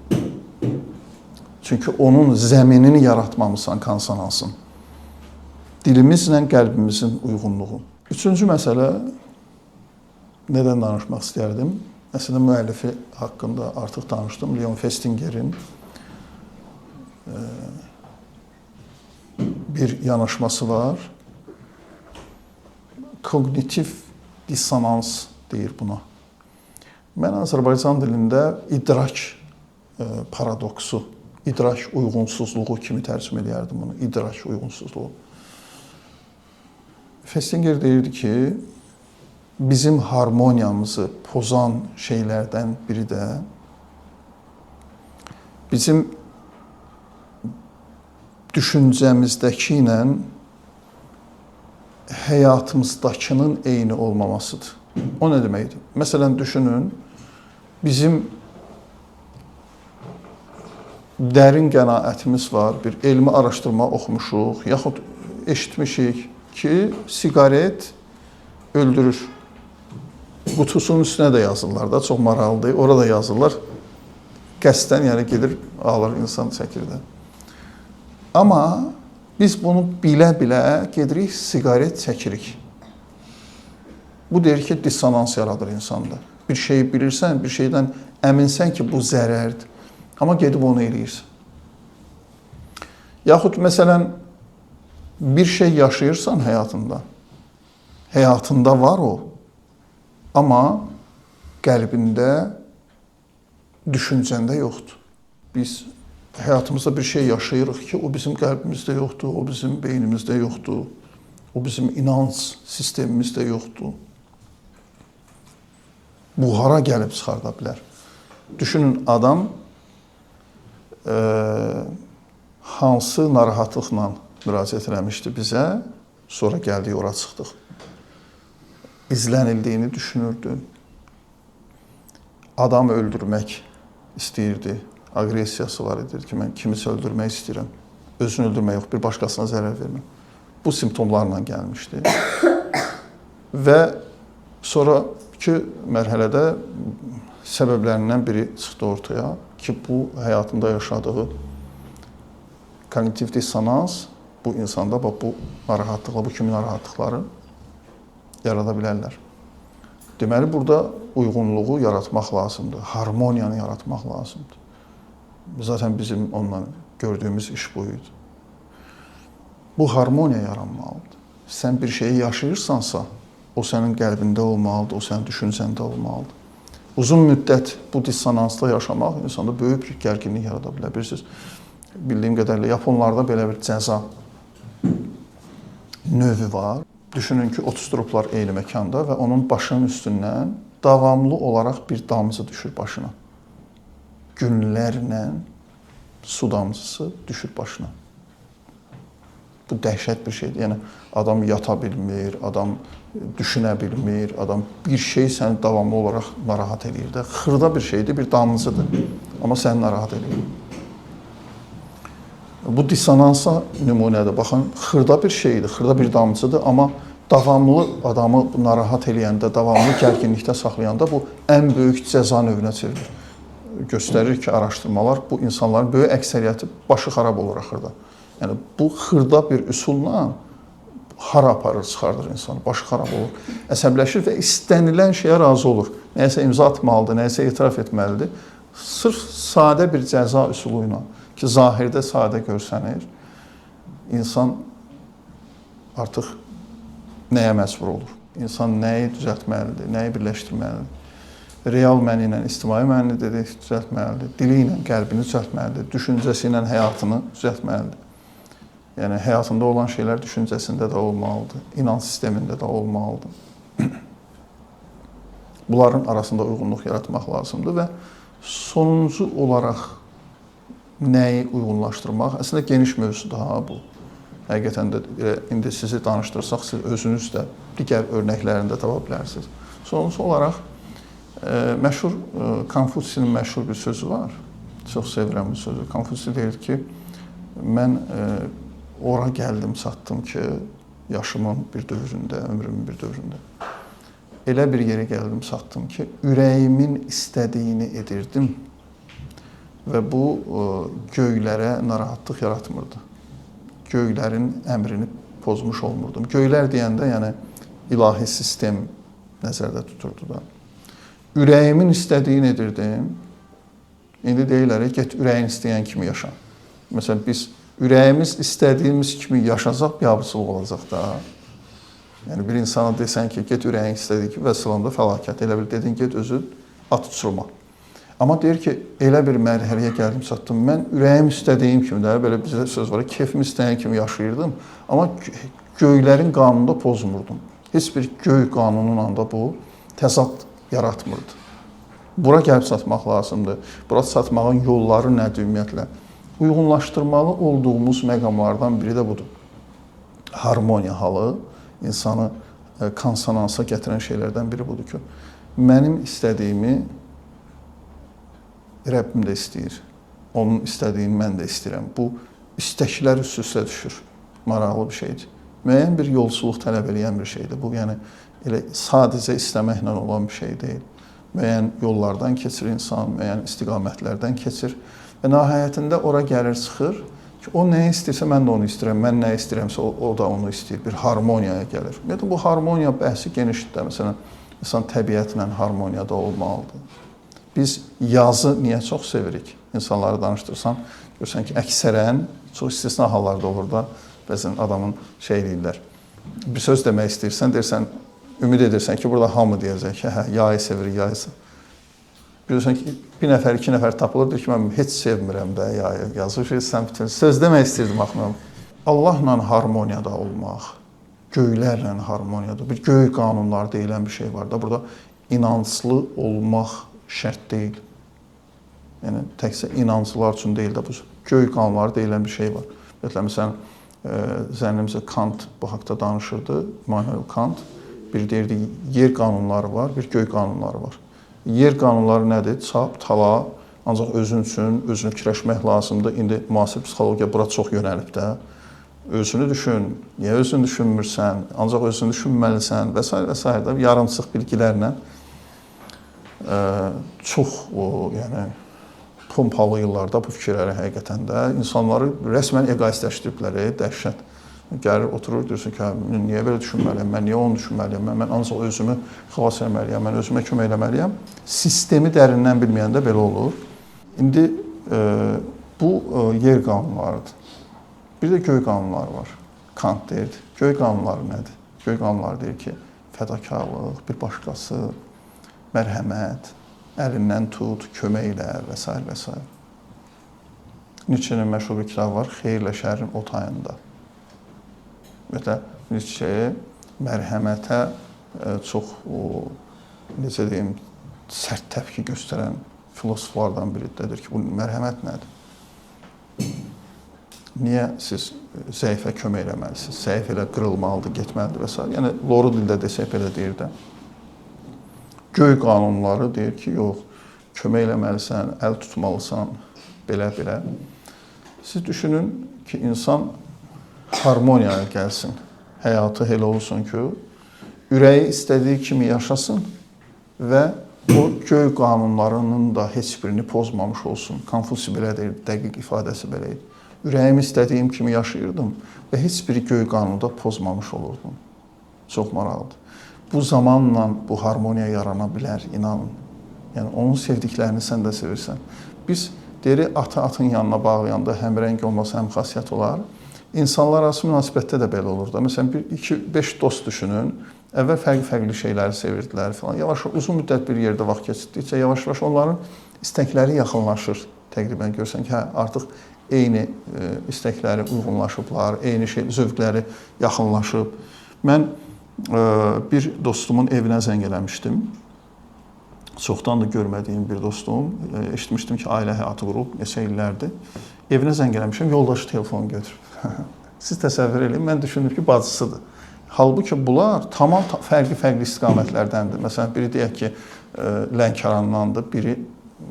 Çünki onun zəminini yaratmamısan konsonansın. Dilimizlə qəlbimizin uyğunluğu. Üçüncü məsələ, nədən danışmaq istəyərdim? Əslində, müəllifi haqqında artıq danışdım. Leon Festinger'in bir yanaşması var. Kognitiv dissonans deyir buna. Mən Azərbaycan dilində idrak paradoksu İdrak uyğunsuzluğu kimi tərcümə edərdim bunu, idrak uyğunsuzluğu. Festinger deyirdi ki, bizim harmoniyamızı pozan şeylərdən biri də bizim düşüncəmizdəki ilə həyatımızdakının eyni olmamasıdır. O nə deməkdir? Məsələn, düşünün, bizim dərin qənaətimiz var, bir elmi araşdırma oxumuşuq, yaxud eşitmişik ki, siqaret öldürür. Qutusunun üstünə də yazırlar da, çox maraqlıdır. Orada yazırlar, qəsdən, yəni gedir, alır insan çəkir də. Amma biz bunu bilə-bilə gedirik, siqaret çəkirik. Bu deyir ki, dissonans yaradır insanda. Bir şeyi bilirsən, bir şeydən əminsən ki, bu zərərdir. Amma gedib onu eləyirsən. Yaxud məsələn, bir şey yaşayırsan həyatında var o, amma qəlbində, düşüncəndə yoxdur. Biz həyatımızda bir şey yaşayırıq ki, o bizim qəlbimizdə yoxdur, o bizim beynimizdə yoxdur, o bizim inanc sistemimizdə yoxdur. Bu hara gəlib çıxarda bilər? Düşünün, adam hansı narahatlıqla müraciət eləmişdi bizə, sonra gəldik, ora çıxdıq. İzlənildiyini düşünürdü. Adam öldürmək istəyirdi. Aqressiyası var idi ki, mən kimisə öldürmək istəyirəm. Özünü öldürmək yox, bir başqasına zərər verməm. Bu simptomlarla gəlmişdi. Və sonraki mərhələdə səbəblərindən biri çıxdı ortaya ki, bu həyatında yaşadığı kognitiv dissonans bu insanda bu narahatlıqla, bu kimi narahatlıqları yarada bilərlər. Deməli, burada uyğunluğu yaratmaq lazımdır, harmoniyanı yaratmaq lazımdır. Zaten bizim onunla gördüyümüz iş buydu. Bu harmoniya yaranmalıdır. Sən bir şeyi yaşayırsansa, o sənin qəlbində olmalıdır, o sənin düşüncəndə olmalıdır. Uzun müddət bu dissonansda yaşamaq insanda böyük bir gərginlik yarada bilər. Bilirsiniz, bildiyim qədərlə Yaponlarda belə bir cəza növü var. Düşünün ki, oturublar eyni məkanda və onun başının üstündən davamlı olaraq bir damcı düşür başına. Günlərlə su damcısı düşür başına. Bu dəhşət bir şeydir. Yəni, adam yata bilmir, adam düşünə bilmir, adam bir şey səni davamlı olaraq narahat edir də. Xırda bir şeydir, bir damcıdır. Amma səni narahat edir. Bu dissonansa nümunədir. Baxın, xırda bir şeydir, xırda bir damcıdır, amma davamlı adamı narahat eləyəndə, davamlı gərginlikdə saxlayanda bu ən böyük cəza növünə çevrilir. Göstərir ki, araşdırmalar bu insanların böyük əksəriyyəti başı xarab olur axırda. Yəni, bu xırda bir üsulla hara aparır, çıxardır insanı, başı xarab olur, əsəbləşir və istənilən şeyə razı olur. Nəyəsə imza atmalıdır, nəyəsə etiraf etməlidir. Sırf sadə bir cəza üsulu ilə ki, zahirdə sadə görsənir, insan artıq nəyə məcbur olur? İnsan nəyi düzəltməlidir, nəyi birləşdirməlidir? Real məni ilə ictimai məni düzəltməlidir, dili ilə qəlbini düzəltməlidir, düşüncəsi ilə həyatını düzəltməlidir. Yəni, həyatında olan şeylər düşüncəsində də olmalıdır, inanc sistemində də olmalıdır. Bunların arasında uyğunluq yaratmaq lazımdır və sonuncu olaraq nəyi uyğunlaşdırmaq? Əslində, geniş mövzudur bu. Həqiqətən də indi sizi danışdırsaq, siz özünüz də digər örnəklərində tapa bilərsiniz. Sonuncu olaraq, məşhur, Konfutsinin məşhur bir sözü var. Çox sevirəm bu sözü. Konfutsi deyir ki, mən ora gəldim, çatdım ki, yaşımın bir dövründə, ömrümün bir dövründə. Elə bir yerə gəldim, çatdım ki, ürəyimin istədiyini edirdim və bu göylərə narahatlıq yaratmırdı. Göylərin əmrini pozmuş olmurdum. Göylər deyəndə, yəni ilahi sistem nəzərdə tuturdu da. Ürəyimin istədiyini edirdim. İndi deyirlər, get ürəyin istəyən kimi yaşa. Məsələn, biz ürəyimiz istədiyimiz kimi yaşasaq, biabırçılıq olacaq da. Yəni, bir insana desən ki, get ürəyin istədiyi kimi, vəssalamda fəlakət. Elə bir dedin, get özün at uçurma. Amma deyir ki, elə bir mərhələyə gəldim, çatdım. Mən ürəyim istədiyim kimi də, belə bizdə söz var, kefim istəyən kimi yaşayırdım. Amma göylərin qanununu da pozmurdum. Heç bir göy qanununla da bu təzad yaratmırdı. Bura gəlib çatmaq lazımdır. Bura çatmağın yolları nədir ümumiyyətlə? Uyğunlaşdırmalı olduğumuz məqamlardan biri də budur. Harmoniya halı insanı konsonansa gətirən şeylərdən biri budur ki, mənim istədiyimi Rəbbim də istəyir. Onun istədiyini mən də istəyirəm. Bu istəklər üst-üstə düşür. Maraqlı bir şeydir. Müəyyən bir yolsuzluq tələb edən bir şeydir. Bu, yəni elə sadəcə istəməklə olan bir şey deyil. Müəyyən yollardan keçir insan, müəyyən istiqamətlərdən keçir və nəhayətində ora gəlir, çıxır ki, o nə istəyirsə mən də onu istəyirəm, mən nə istəyirəmsə o da onu istəyir. Bir harmoniyaya gəlir. Ümumiyyətlə bu harmoniya bəhsi genişdir. Məsələn, insan təbiətlə harmoniyada olmalıdır. Biz yazı niyə çox sevirik? İnsanları danışdırsan, görürsən ki, əksərən, çox istisna hallarda olur da, bəzən adamın şey deyirlər, bir söz demək istəyirsən, deyirsən, ümid edirsən ki, burada hamı deyəcək ki, hə, yayı sevirik, yayı sevirik. Görürsən ki, bir nəfər, iki nəfər tapılır, deyir ki, mən heç sevmirəm də yayı, yazır ki, sən bütün söz demək istəyirdim, axmam. Allahla harmoniyada olmaq, göylərlə harmoniyada, bir göy qanunları deyilən bir şey var da, burada inanclı olmaq şərt deyil. Yəni, təkcə inancılar üçün deyil də, bu göy qanunları deyilən bir şey var. Məsələn, zənnimcə Kant bu haqda danışırdı, Immanuel Kant. Bir deyirdi, yer qanunları var, bir göy qanunları var. Yer qanunları nədir? Çap, tala, ancaq özün üçün, özünü fikirləşmək lazımdır. İndi müasir psixologiya bura çox yönəlib də. Özünü düşün, niyə özünü düşünmürsən, ancaq özünü düşünməlisən və s. və s. da yarımçıq bilgilərlə çox yəni pompalayırlar bu fikirləri həqiqətən də. İnsanları rəsmən egoistləşdiriblər, dəhşət. Gəlir, oturur, deyirsən ki, niyə belə düşünməliyəm, mən niyə onu düşünməliyəm, mən ancaq özümü xilas etməliyəm, mən özümə kömək eləməliyəm. Sistemi dərindən bilməyəndə belə olur. İndi bu yer qanunlarıdır. Bir də göy qanunları var. Kant deyirdi. Göy qanunları nədir? Göy qanunları deyir ki, fədakarlıq, bir başqası, mərhəmət, əlindən tut, kömək elə və s. və s. Nietzsche'nin məşhur bir kitabı var, Xeyirlə şərrin o tayında. Ümumiyyətlə, Nietzsche mərhəmətə çox, necə deyim, sərt təpki göstərən filosoflardan biridir ki, bu mərhəmət nədir? Niyə siz zəifə kömək eləməlisiniz? Zəif elə qırılmalıdır, getməlidir və s. Yəni, loru dildə desək belə deyir də. Göy qanunları deyir ki, yox, kömək eləməlisən, əl tutmalısan, belə-belə. Siz düşünün ki, insan harmoniyaya gəlsin, həyatı elə olsun ki, ürəyi istədiyi kimi yaşasın və o göy qanunlarının da heç birini pozmamış olsun. Konfusi belə deyir, dəqiq ifadəsi belə idi. Ürəyimi istədiyim kimi yaşayırdım və heç bir göy qanunu da pozmamış olurdum. Çox maraqlıdır. Bu zamanla bu harmoniya yarana bilər, inanın. Yəni, onun sevdiklərini sən də sevirsən. Biz deri atın yanına bağlayanda həmrəng olması, həm xasiyyət olar. İnsanlar arası münasibətdə də belə olur da. Məsələn, 2-5 dost düşünün, əvvəl fərqli şeyləri sevirdilər falan. Yavaş-yavaş, uzun müddət bir yerdə vaxt keçirdikcə, yavaş-yavaş onların istəkləri yaxınlaşır. Təqribən görsən ki, artıq eyni istəkləri uyğunlaşıblar, eyni zövqləri yaxınlaşıb. Mən bir dostumun evinə zəng eləmişdim. Çoxdan da görmədiyim bir dostum. Eşitmişdim ki, ailə həyatı qurub, neçə illərdir. Evinə zəng eləmişim, yoldaşı telefonu götürüb. Siz təsəvvür edin, mən düşündüm ki, bacısıdır. Halbuki bunlar tamam fərqli istiqamətlərdəndir. Məsələn, biri deyək ki, Lənkərandandır, biri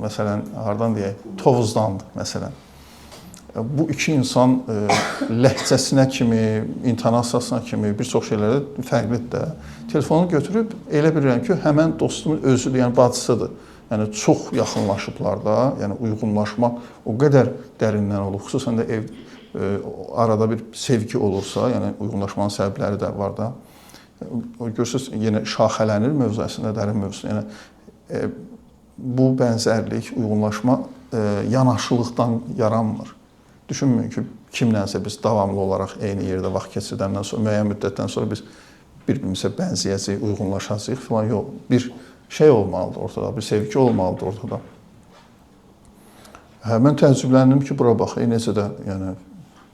məsələn, hardan deyək, Tovuzdandır, məsələn. Bu iki insan ləhcəsinə kimi, intonasiyasına kimi bir çox şeylərdə fərqlidir də. Telefonu götürüb elə bilirəm ki, həmən dostumun özüdür, yəni bacısıdır. Yəni çox yaxınlaşıblar da, yəni uyğunlaşma o qədər dərindən olur. Xüsusən də arada bir sevgi olursa, yəni uyğunlaşmanın səbəbləri də var da. Görürsünüz, yenə şaxələnir mövzu əslində, dərin mövzu. Yəni bu bənzərlik, uyğunlaşma yanaşılıqdan yaranmır. Düşünməyin ki, kimlənsə biz davamlı olaraq eyni yerdə vaxt keçirdəndən sonra, müəyyən müddətdən sonra biz bir-birimizə bənzəyəcəyik, uyğunlaşacağıq falan. Yox, bir şey olmalıdır ortada, bir sevgi olmalıdır ortada. Hə, mən təəccübləndim ki, bura bax, necə də, yəni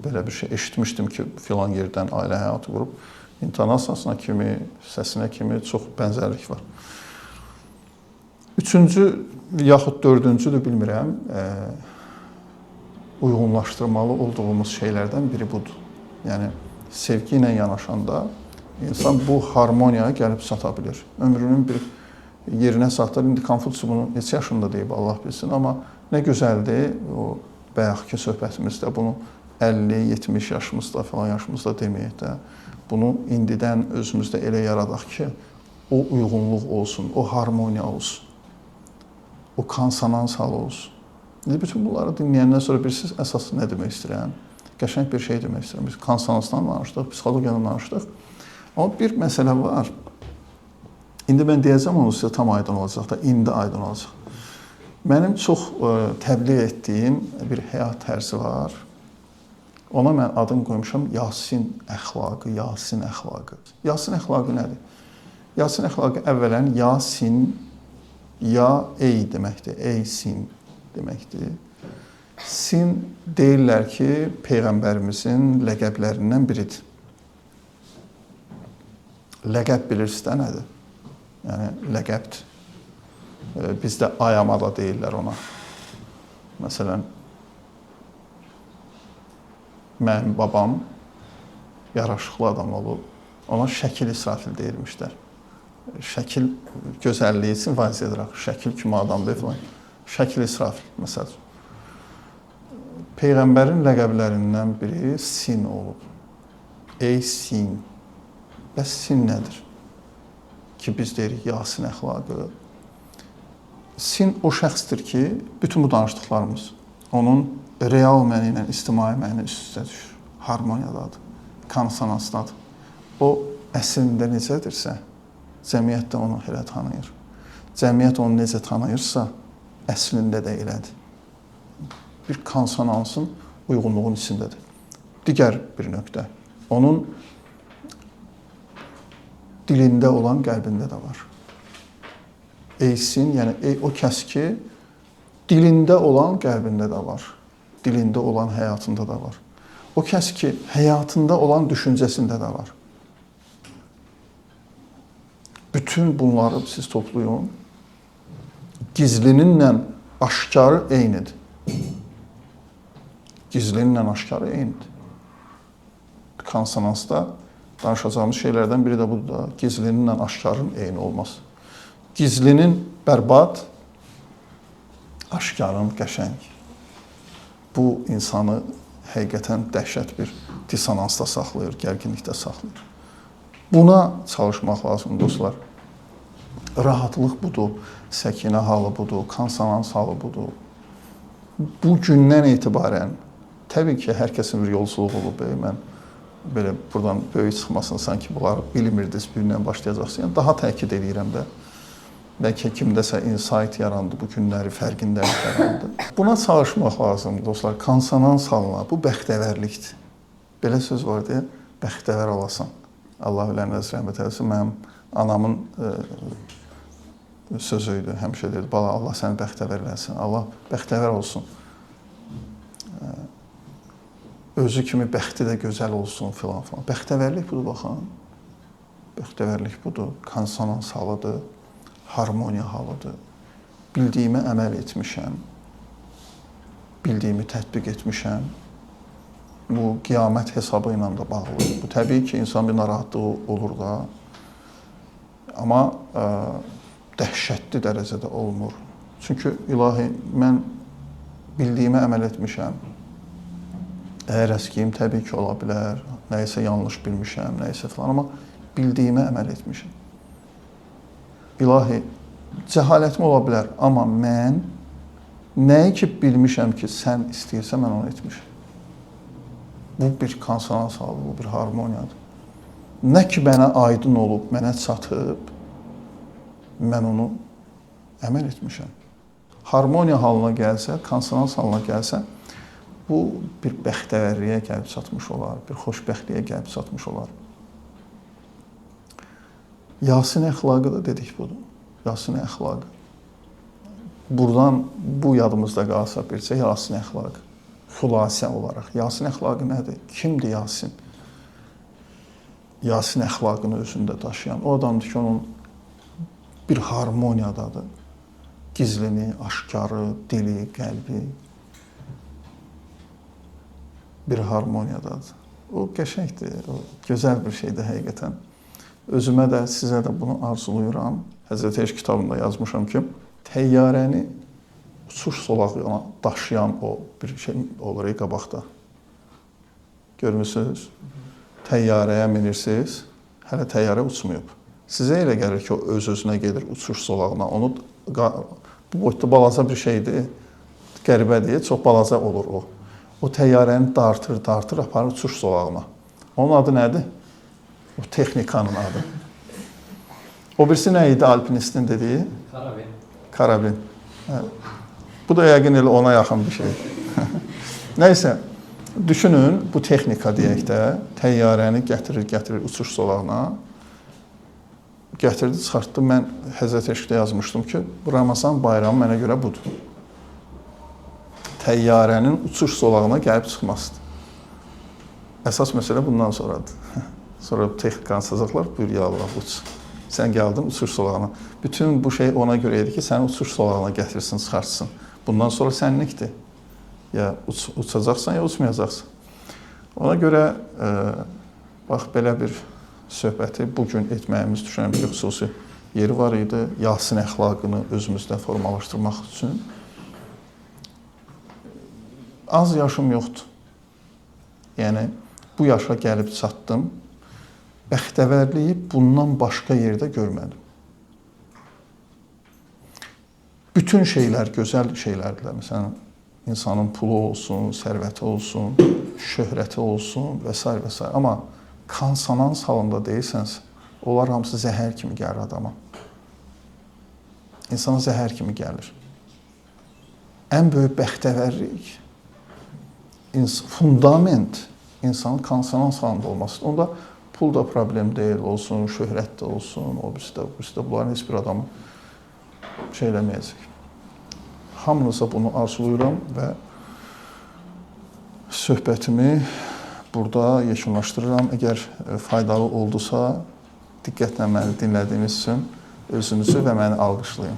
belə bir şey eşitmişdim ki, filan yerdən ailə həyatı qurub, intonasiyasına kimi, səsinə kimi çox bənzərlik var. Üçüncü yaxud dördüncüdür, bilmirəm, uyğunlaşdırmalı olduğumuz şeylərdən biri budur. Yəni, sevgi ilə yanaşanda insan bu harmoniyaya gəlib çata bilir. Ömrünün bir yerinə çatır. İndi Konfutsi bunu neçə yaşında deyib, Allah bilsin, amma nə gözəldir, o bayaqki söhbətimizdə bunu 50-70 yaşımızda falan yaşımızda deməyək də, bunu indidən özümüzdə elə yaradaq ki, o uyğunluq olsun, o harmoniya olsun, o konsonans halı olsun. İndi bütün bunları dinləyəndən sonra bilirsiniz, əsas nə demək istəyirəm? Qəşəng bir şey demək istəyirəm. Biz konsonansdan danışdıq, psixologiyadan danışdıq. Amma bir məsələ var. İndi mən deyəcəm, onu sizə tam aydın olacaq da, indi aydın olacaq. Mənim çox təbliğ etdiyim bir həyat tərzi var. Ona mən adını qoymuşam Yasin əxlaqı, Yasin əxlaqı. Yasin əxlaqı nədir? Yasin əxlaqı əvvələn Yasin, ya ey deməkdir, ey sin deməkdir. Sin deyirlər ki, Peyğəmbərimizin ləqəblərindən biridir. Ləqəb bilirsiniz də nədir? Yəni, ləqəbdir. Bizdə ayama da deyirlər ona. Məsələn, mənim babam yaraşıqlı adam olub, ona şəkil İsrafil deyilmişlər. Şəkil gözəlliyi üçün vaz edirək, şəkil kimi adamdır falan. Şəkil İsrafil, məsələn. Peyğəmbərin ləqəblərindən biri sin olub. Ey sin. Bəs sin nədir? Ki, biz deyirik Yasin əxlaqı. Sin o şəxsdir ki, bütün bu danışdıqlarımız onun real məni ilə ictimai məni üst-üstə düşür. Harmoniyadadır, konsonansdadır. O əslində necədirsə, cəmiyyət də onu elə tanıyır. Cəmiyyət onu necə tanıyırsa, əslində də elədir. Bir konsonansın uyğunluğun içindədir. Digər bir nöqtə, onun dilində olan qəlbində də var. Eysin, yəni o kəs ki, dilində olan qəlbində də var. Dilində olan həyatında da var. O kəs ki, həyatında olan düşüncəsində də var. Bütün bunları siz toplayın. Gizlininlə aşkarı eynidir. Gizlininlə aşkarı eynidir. Konsonansda danışacağımız şeylərdən biri də budur da, gizlininlə aşkarın eyni olması. Gizlinin bərbad, aşkarın qəşəng. Bu insanı həqiqətən dəhşət bir dissonansda saxlayır, gərginlikdə saxlayır. Buna çalışmaq lazım, dostlar. Rahatlıq budur, səkinə halı budur, konsonans halı budur. Bu gündən etibarən, təbii ki, hər kəsin bir yolsuzluq olub, mən belə buradan böyük çıxmasın, sanki bunları bilmirdiniz, birindən başlayacaqsın. Yəni, daha təkid edirəm də. Bəlkə kimdəsə insight yarandı, bu günləri fərqindəlik yarandı. Buna çalışmaq lazım, dostlar. Konsonans halına, bu bəxtəvərlikdir. Belə söz var deyə, bəxtəvər olasan. Allah biləndə rəhmət eləsin, mənim anamın sözüydü, həmişə deyirdi, bala, Allah səni bəxtəvər eləsin, Allah bəxtəvər olsun. Özü kimi bəxti də gözəl olsun filan filan. Bəxtəvərlik budur, baxın. Bəxtəvərlik budur, konsonans halıdır, harmoniya halıdır. Bildiyimə əməl etmişəm, bildiyimi tətbiq etmişəm. Bu, qiyamət hesabı ilə də bağlı. Bu, təbii ki, insan bir narahatlığı olur da. Amma dəhşətli dərəcədə olmur. Çünki ilahi, mən bildiyimə əməl etmişəm. Əgər əskiyim, təbii ki, ola bilər. Nəyisə yanlış bilmişəm, nəyisə falan. Amma bildiyimə əməl etmişəm. İlahi, cəhalətim ola bilər. Amma mən nəyi ki bilmişəm ki, sən istəyirsən, mən onu etmişəm. Bu bir konsonans halı, bu bir harmoniyadır. Nə ki mənə aydın olub, mənə çatıb, mən onu əməl etmişəm. Harmoniya halına gəlsə, konsonans halına gəlsə, bu bir bəxtəvərliyə gəlib çatmış olar, bir xoşbəxtliyə gəlib çatmış olar. Yasin əxlaqı da dedik budur. Yasin əxlaqı. buradan bu yadımızda qalsa bircə Yasin əxlaqı. Xülasə olaraq. Yasin əxlaqı nədir? Kimdir Yasin? Yasin əxlaqını özündə daşıyan. O adamdır ki, onun bir harmoniyadadır. Gizlini, aşkarı, dili, qəlbi bir harmoniyadadır. O qəşəngdir, o gözəl bir şeydir həqiqətən. Özümə də, sizə də bunu arzulayıram. Həzrəti Eşq kitabında yazmışam ki, təyyarəni uçuş solağına daşıyan o bir şey olur qabaqda. Görmürsünüz? Təyyarəyə minirsiniz, hələ təyyarə uçmayıb. Sizə elə gəlir ki, o öz-özünə gedir uçuş solağına. Onu bu boyutda balaca bir şeydir, qəribədir, çox balaca olur o. O təyyarəni dartır, aparır uçuş solağına. Onun adı nədir? O texnikanın adı. O birisi nə idi alpinistin dediyi? Karabin. Karabin. Hə. Bu da yəqin elə ona yaxın bir şey. Nəysə, düşünün, bu texnika deyək də, təyyarəni gətirir uçuş solağına. Gətirdi, çıxartdı. Mən Həzrəti Eşqdə yazmışdım ki, bu Ramazan bayramı mənə görə budur. Təyyarənin uçuş solağına gəlib çıxmasıdır. Əsas məsələ bundan sonradır. Sonra texnikanı sazaqlar, buyur ya Allah, uç. Sən gəldin uçuş solağına. Bütün bu şey ona görə idi ki, səni uçuş solağına gətirsin, çıxartsın. Bundan sonra sənlikdir. Ya uçacaqsan, ya uçmayacaqsan. Ona görə, bax, belə bir söhbəti bugün etməyimiz düşünürəm ki, xüsusi yeri var idi. Yasin əxlaqını özümüzdə formalaşdırmaq üçün. Az yaşım yoxdur. Yəni, bu yaşa gəlib çatdım. Bəxtəvərliyi bundan başqa yerdə görmədim. Bütün şeylər gözəl şeylərdir. Məsələn, insanın pulu olsun, sərvəti olsun, şöhrəti olsun və s. və s. Amma konsonans halında deyirsənsə, onlar hamısı zəhər kimi gəlir adama. İnsana zəhər kimi gəlir. Ən böyük bəxtəvərlik, fundament insanın konsonans halında olmasıdır. Onda pul da problem deyil, olsun, şöhrət də olsun, o birisi də bunların heç bir adamı şey eləməyəcək. Hamınıza bunu arzulayıram və söhbətimi burada yekunlaşdırıram. Əgər faydalı oldusa, diqqətlə məni dinlədiyiniz üçün özünüzü və məni alqışlayın.